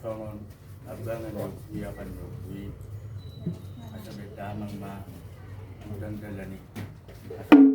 kawan abangan nyo, iyakan nyo, at may tamang magandang dala ni at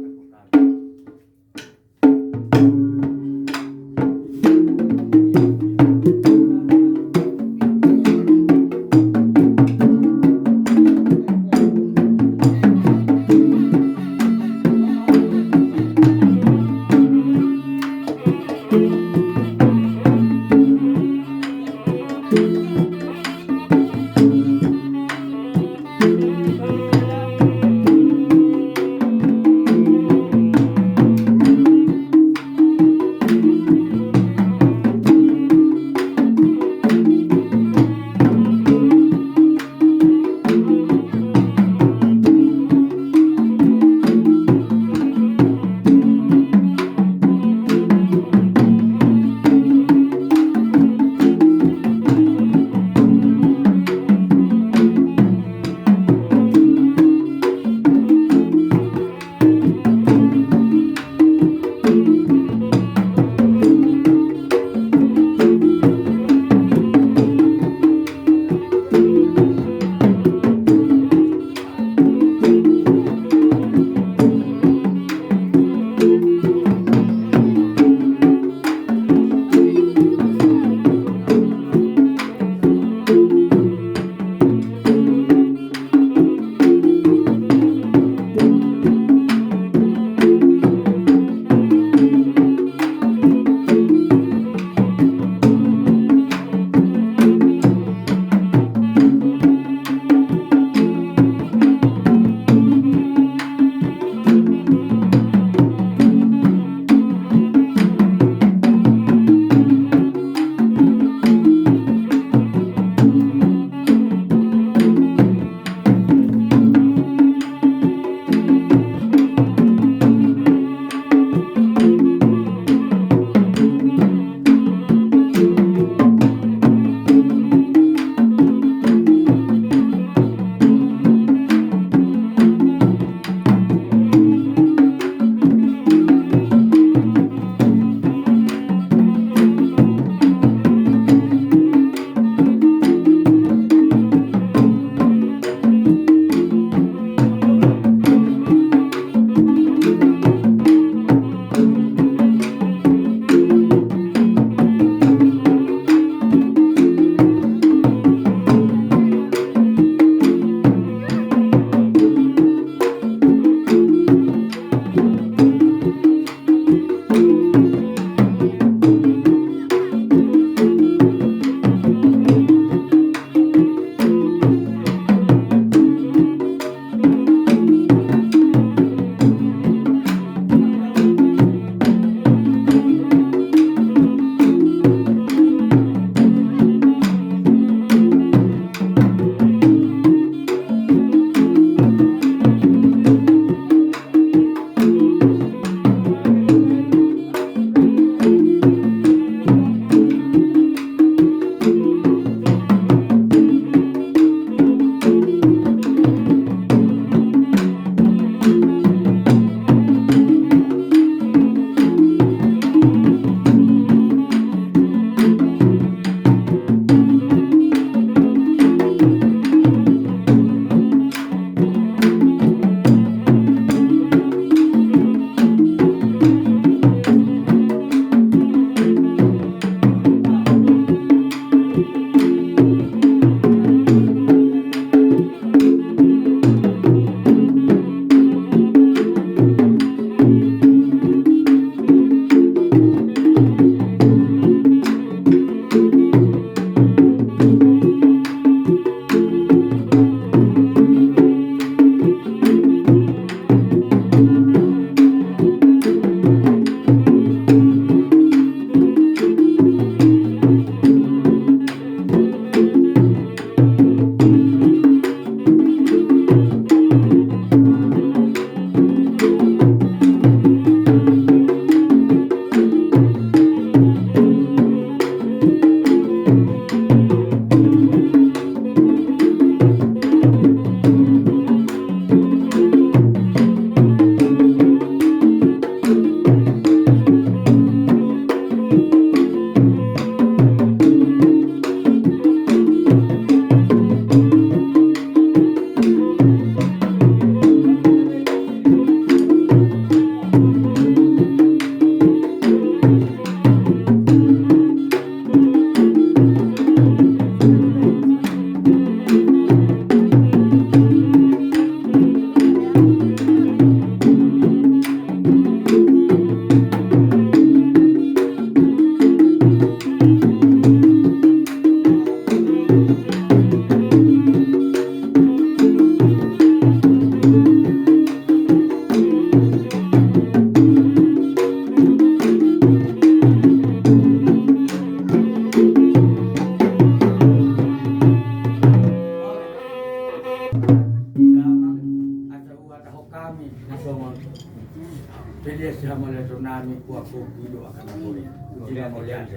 aku dulu akan boleh. Tidak mau lihat.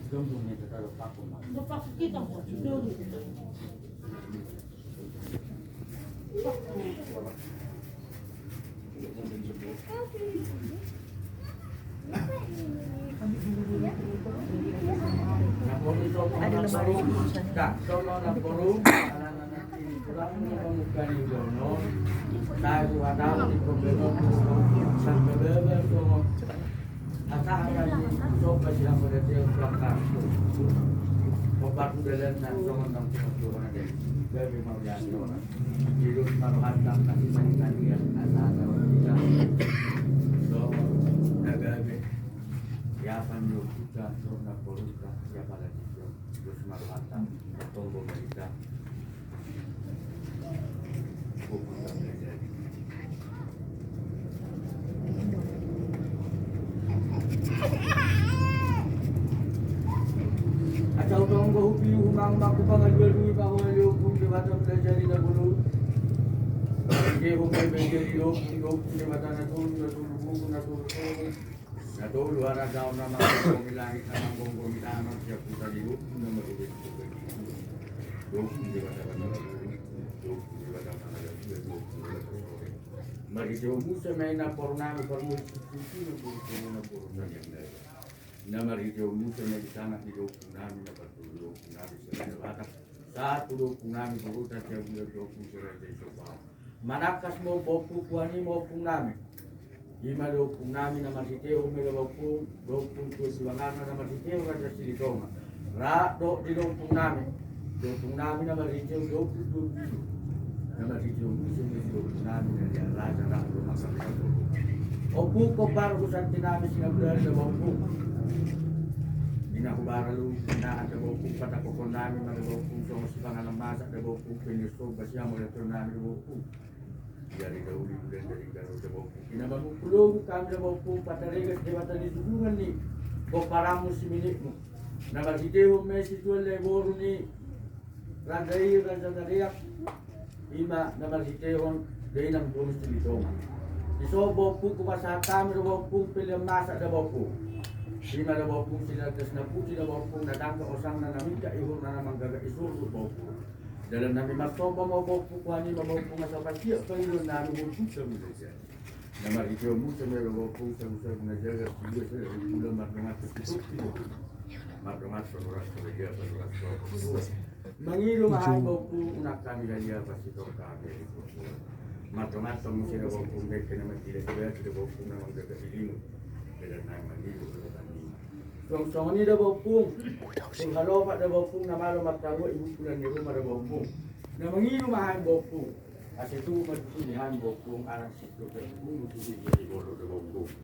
Gembungnya terlalu paku. Bapak kita buat dulu. Ada lemari Tak, sono na poro, anak-anak ini kurang menemukan Indono, tahu ada di Kombeno, sampai lebar sono, asal ada di sopa siang pada tiap belakang, obat udalan dan sono tentang Tuhan ada, dari mau jadi orang, hidup malu hantam kasih sayang dia, asal ada kita, sono nagabe, ya panjang kita, sono poro kita, siapa lagi? Bersama hantam tunggu kita bukan belajar atau tunggu hubi humang maku pangajual duit bahwa hukum di mata belajar di dahulu dia hukum belajar di hukum di mata natul buku natul natul luar ada nama pemilang sama pemilang siap kita di hukum nomor itu Mari jauh semai na pornami pormu suci na puru na puru na yang lain. Na mari jauh semai di sana di jauh nami na puru nami semai batak satu jauh nami puru tak jauh jauh semai di sopa. Manakas mo bopu kuani mo nami. Ima jauh nami na mari jauh melo bopu tu siwangan na mari jauh raja silitoma. Ra do di jauh nami. Jauh nami na mari jauh nama video musim itu nami dari raja raja masak itu. Opu kobar usan tinami sinabdari na opu. Ina kubara lu na ada opu pada kokon nami na opu so sipangan masak da opu peniso basya mo leto nami da opu. Dari dauli dan dari garo da opu. Ina mamukulong kami da opu pataregas dewata ni tudungan ni. Kopara musim ini. Nama video mesi tuale boru ni. Randai raja dariak. Ima naman si Teon day ng bonus dito. Iso bopu kumasata mi bopu pilih masak da bopu. Ima da bopu sila tes na puti da bopu na dangka osang na namika ihur na namang gaga isuru bopu. Dalam nami masoba mo bopu kuani mo bopu masoba siya kayo na bopu sa Malaysia. Naman ito mo sa meron bopu sa usap na jaga siya sa ulam matmat sa matmat sa oras sa dia sa oras. Mangilo mahal bopu unak kami dari apa sih kami itu. Matmat sama sila bopu mereka nama tidak tidak bopu nama jaga ilimu. Dalam nama mangilo kami. Song ni dah bopu. Song halo pak dah bopu nama lo matamu ibu pulang di rumah dah bopu. Na mangilo mahal bopu. Asitu matulihan bopu anak situ bopu mesti jadi bolo dah bopu.